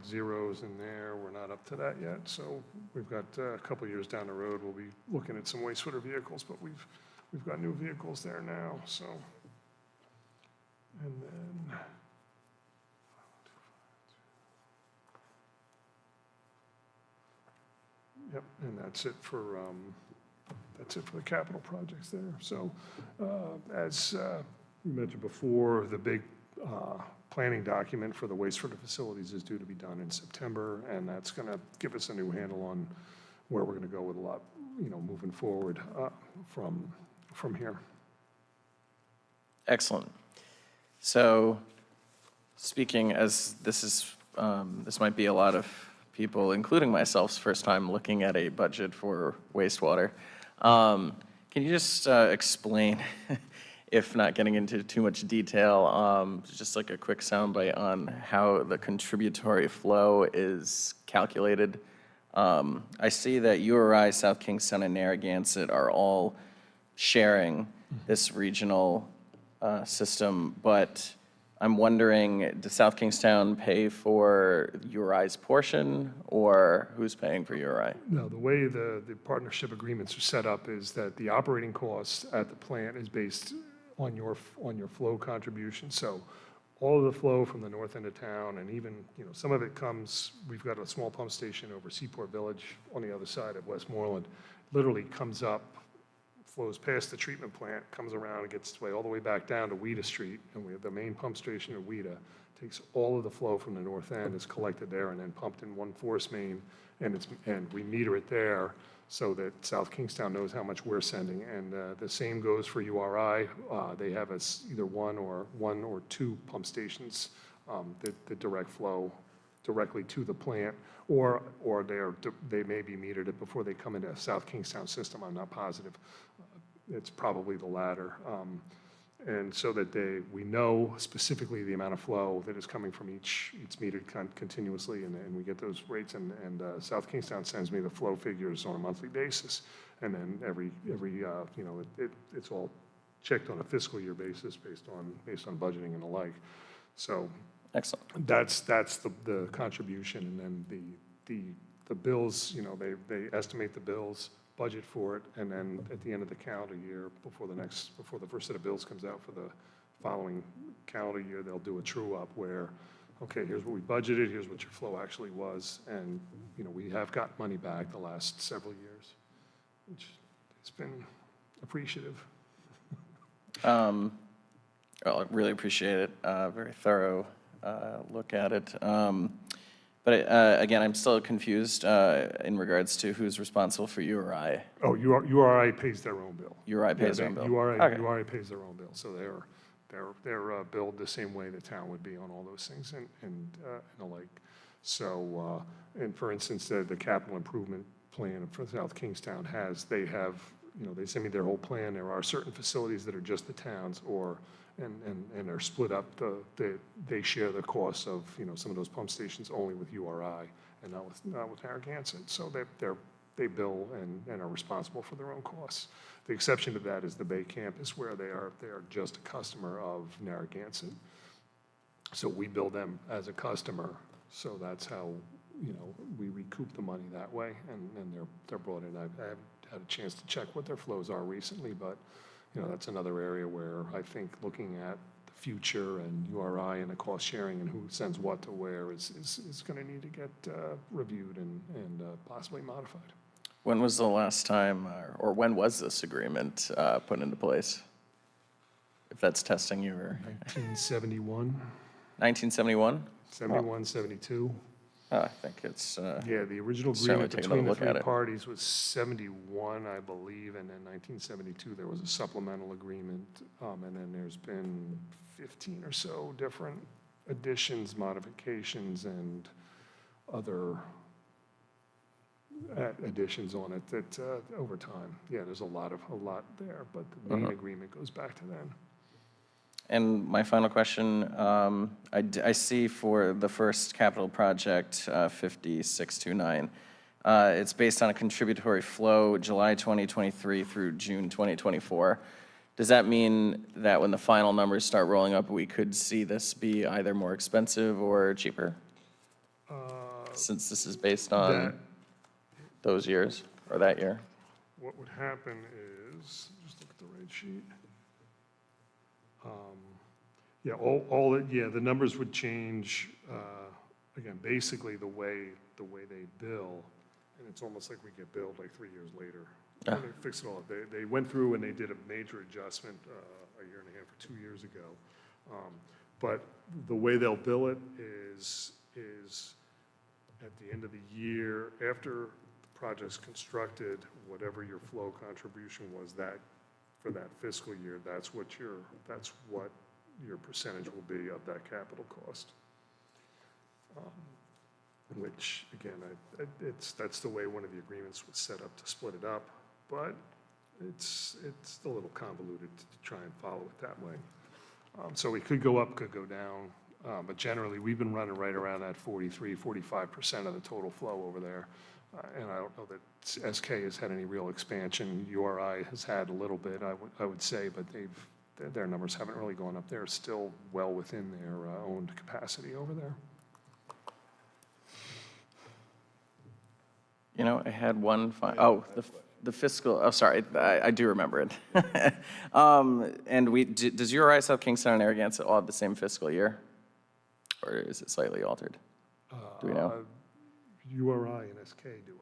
zeros in there. We're not up to that yet, so we've got a couple years down the road. We'll be looking at some wastewater vehicles, but we've got new vehicles there now. So, and then yep, and that's it for the capital projects there. So, as we mentioned before, the big planning document for the wastewater facilities is due to be done in September, and that's going to give us a new handle on where we're going to go with a lot, moving forward from here.
Excellent. So, speaking as this might be a lot of people, including myself's first time looking at a budget for wastewater. Can you just explain, if not getting into too much detail, just like a quick soundbite on how the contributory flow is calculated? I see that URI, South Kingstown, and Narragansett are all sharing this regional system, but I'm wondering, does South Kingstown pay for URI's portion, or who's paying for URI?
No, the way the partnership agreements are set up is that the operating cost at the plant is based on your flow contribution. So all of the flow from the north end of town, and even, some of it comes, we've got a small pump station over Seaport Village on the other side of Westmoreland, literally comes up, flows past the treatment plant, comes around and gets its way all the way back down to Weta Street, and we have the main pump station at Weta, takes all of the flow from the north end, is collected there, and then pumped in one force main, and we meter it there so that South Kingstown knows how much we're sending. And the same goes for URI. They have either one or two pump stations that direct flow directly to the plant, or they may be metered it before they come into South Kingstown system. I'm not positive. It's probably the latter. And so that we know specifically the amount of flow that is coming from each. It's metered continuously, and we get those rates. And South Kingstown sends me the flow figures on a monthly basis, and then every it's all checked on a fiscal year basis based on budgeting and the like. So
Excellent.
that's the contribution, and then the bills. They estimate the bills, budget for it, and then at the end of the calendar year, before the first set of bills comes out for the following calendar year, they'll do a true up where, okay, here's what we budgeted, here's what your flow actually was, and we have got money back the last several years, which has been appreciative.
Well, I really appreciate it. Very thorough look at it. But But again, I'm still confused in regards to who's responsible for URI.
Oh, URI pays their own bill.
URI pays
Yeah,
their own bill.
URI,
Okay.
URI pays their own bill, so they're billed the same way the town would be on all those things and the like. So, and for instance, the capital improvement plan for South Kingstown they have, they send me their whole plan. There are certain facilities that are just the towns and are split up. They share the costs of, some of those pump stations only with URI and not with Narragansett. So they bill and are responsible for their own costs. The exception to that is the Bay Campus, where they are just a customer of Narragansett. So we bill them as a customer. So that's how, we recoup the money that way, and they're brought in. I haven't had a chance to check what their flows are recently, but, that's another area where I think looking at the future and URI and the cost sharing and who sends what to where is going to need to get reviewed and possibly modified.
When was the last time, or when was this agreement put into place? If that's testing you or
1971,
1971?
71, 72.
I think it's,
Yeah, the original
Certainly
agreement
take
between
another
the
look
three
at it.
parties was 71, I believe, and then 1972, there was a supplemental agreement, and then there's been 15 or so different additions, modifications, and other additions on it that, over time, yeah, there's a lot there, but the main agreement goes back to then.
and my final question, I see for the first capital project, 5629, it's based on a contributory flow July 2023 through June 2024. Does that mean that when the final numbers start rolling up, we could see this be either more expensive or cheaper? Since this is based on those years, or that year?
What would happen is, just look at the rate sheet. Yeah, the numbers would change, again, basically the way they bill, and it's almost like we get billed like 3 years later.
Ah.
And they fix it all. They went through and they did a major adjustment a year and a half or 2 years ago. But the way they'll bill it is at the end of the year, after the project's constructed, whatever your flow contribution was for that fiscal year, that's what your percentage will be of that capital cost. Which, again, that's the way one of the agreements was set up to split it up, but it's a little convoluted to try and follow it that way. So it could go up, could go down, but generally, we've been running right around that 45% of the total flow over there. And I don't know that SK has had any real expansion. URI has had a little bit, I would say, but their numbers haven't really gone up. They're still well within their owned capacity over there.
I had one, the fiscal, sorry, I do remember it. And does URI South Kingstown and Narragansett all have the same fiscal year? Or is it slightly altered? Do we know?
URI and SK do,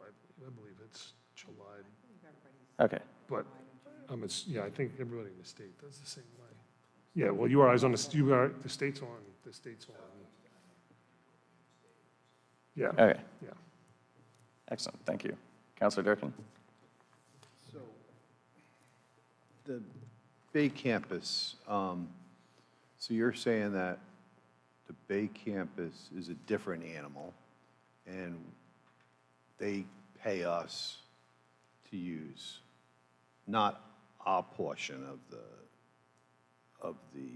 I believe it's July,
Okay,
but, I think everybody in the state does the same way. Yeah, well, URI's on the state's on. Yeah,
okay,
yeah.
excellent, thank you. Counselor Durkin?
So, the Bay Campus, so you're saying that the Bay Campus is a different animal, and they pay us to use not our portion of the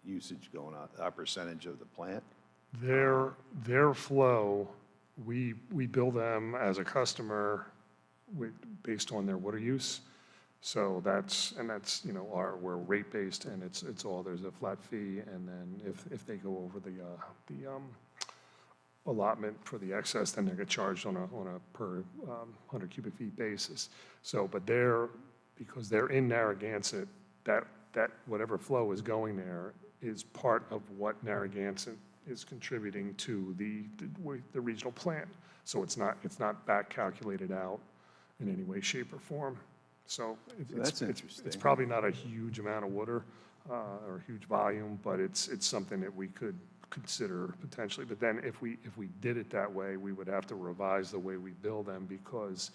usage going out, our percentage of the plant?
Their flow, we bill them as a customer based on their water use. So that's we're rate-based, and it's all, there's a flat fee, and then if they go over the allotment for the excess, then they get charged on a per 100 cubic feet basis. So, but because they're in Narragansett, that whatever flow is going there is part of what Narragansett is contributing to the regional plan. So it's not back calculated out in any way, shape, or form. So
That's interesting.
it's probably not a huge amount of water or a huge volume, but it's something that we could consider potentially. But then if we did it that way, we would have to revise the way we bill them because,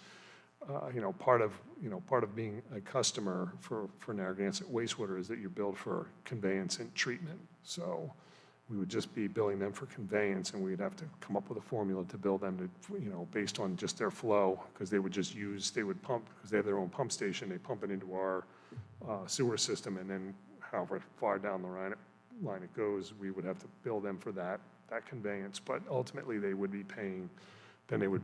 part of being a customer for Narragansett wastewater is that you're billed for conveyance and treatment. So we would just be billing them for conveyance, and we'd have to come up with a formula to bill them to, based on just their flow, because they would pump, because they have their own pump station, they pump it into our sewer system, and then however far down the line it goes, we would have to bill them for that conveyance. But ultimately, they would be paying, then they would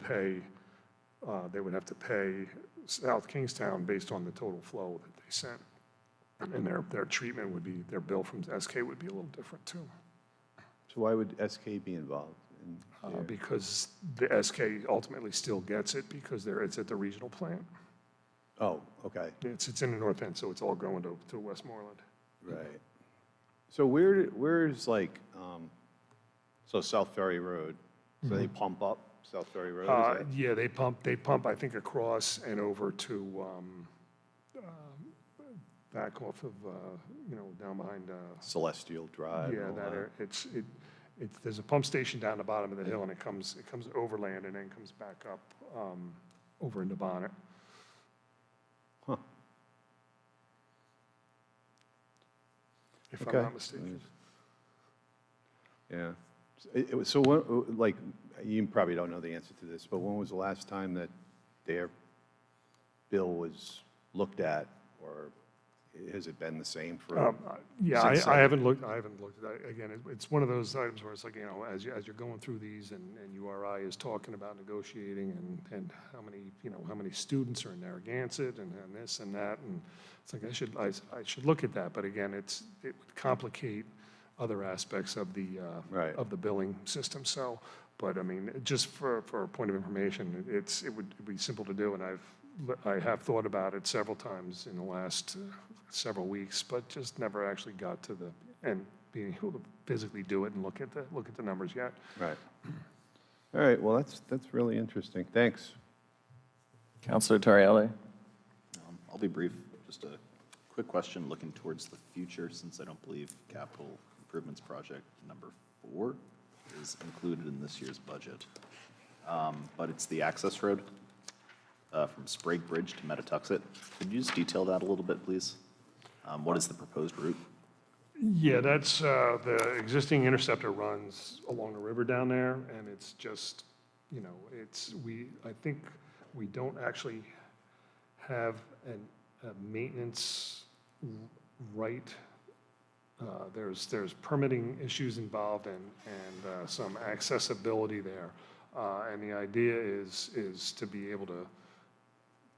have to pay South Kingstown based on the total flow that they sent. And their treatment would be, their bill from SK would be a little different too.
So why would SK be involved in there?
Because the SK ultimately still gets it because it's at the regional plant.
Oh, okay,
It's in the north end, so it's all going to Westmoreland.
right. So where's like, so South Ferry Road, so they pump up South Ferry Road? Is that-
Yeah, they pump, I think, across and over to, back off of, down behind,
Celestial Drive?
yeah,
and all
that area. There's a pump station down the bottom of the hill, and it comes overland and then comes back up, over into Bonnet.
Huh.
If I'm
Okay.
not mistaken.
Yeah. So what, like, you probably don't know the answer to this, but when was the last time that their bill was looked at, or has it been the same for?
Yeah,
Since,
I haven't looked at that. Again, it's one of those items where it's like, as you're going through these and URI is talking about negotiating and how many students are in Narragansett and this and that, and it's like, I should look at that, but again, it would complicate other aspects of the,
Right.
of the billing system, so, but I mean, just for a point of information, it would be simple to do, and I have thought about it several times in the last several weeks, but just never actually got to and being able to physically do it and look at the numbers yet.
Right. All right, well, that's really interesting. Thanks.
Counselor Torrielli?
I'll be brief. Just a quick question looking towards the future, since I don't believe capital improvements project number 4 is included in this year's budget. But it's the access road from Sprague Bridge to Metatuxet. Could you just detail that a little bit, please? What is the proposed route?
Yeah, that's, the existing interceptor runs along the river down there, and it's just, I think we don't actually have a maintenance right. There's permitting issues involved and some accessibility there. And the idea is to be able to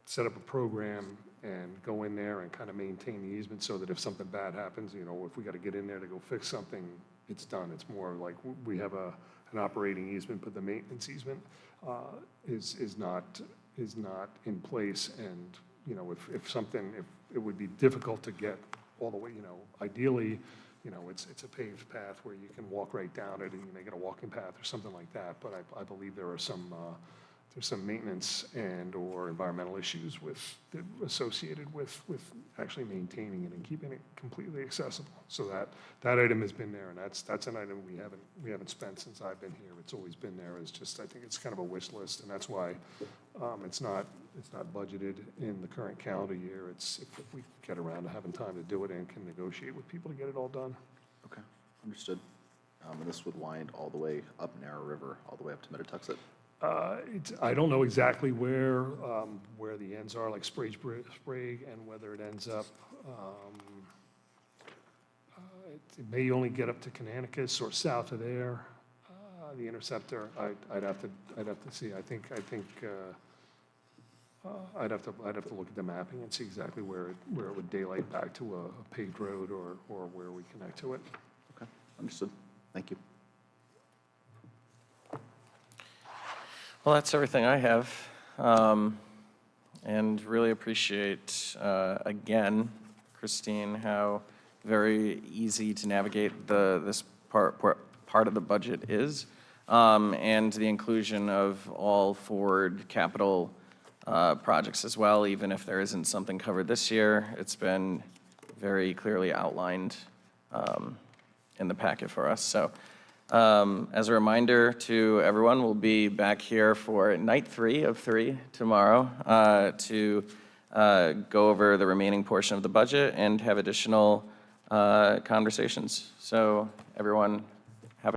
set up a program and go in there and kind of maintain the easement so that if something bad happens, if we got to get in there to go fix something, it's done. It's more like we have an operating easement, but the maintenance easement is not in place. And, if it would be difficult to get all the way, ideally, it's a paved path where you can walk right down it and you make it a walking path or something like that. But I believe there are some maintenance and/or environmental issues associated with actually maintaining it and keeping it completely accessible. So that item has been there, and that's an item we haven't spent since I've been here. It's always been there. It's just, I think it's kind of a wish list, and that's why it's not budgeted in the current calendar year. It's if we get around to having time to do it and can negotiate with people to get it all done.
Okay, understood. And this would wind all the way up Narrow River, all the way up to Metatuxet.
I don't know exactly where the ends are, like Sprague, and whether it ends up, it may only get up to Canonicus or south of there, the interceptor. I'd have to see. I think I'd have to look at the mapping and see exactly where it would daylight back to a paved road or where we connect to it.
Okay, understood. Thank you.
Well, that's everything I have. And really appreciate, again, Christine, how very easy to navigate this part of the budget is, and the inclusion of all forward capital projects as well, even if there isn't something covered this year. It's been very clearly outlined in the packet for us. So As a reminder to everyone, we'll be back here for night 3 of 3 tomorrow to go over the remaining portion of the budget and have additional conversations. So everyone,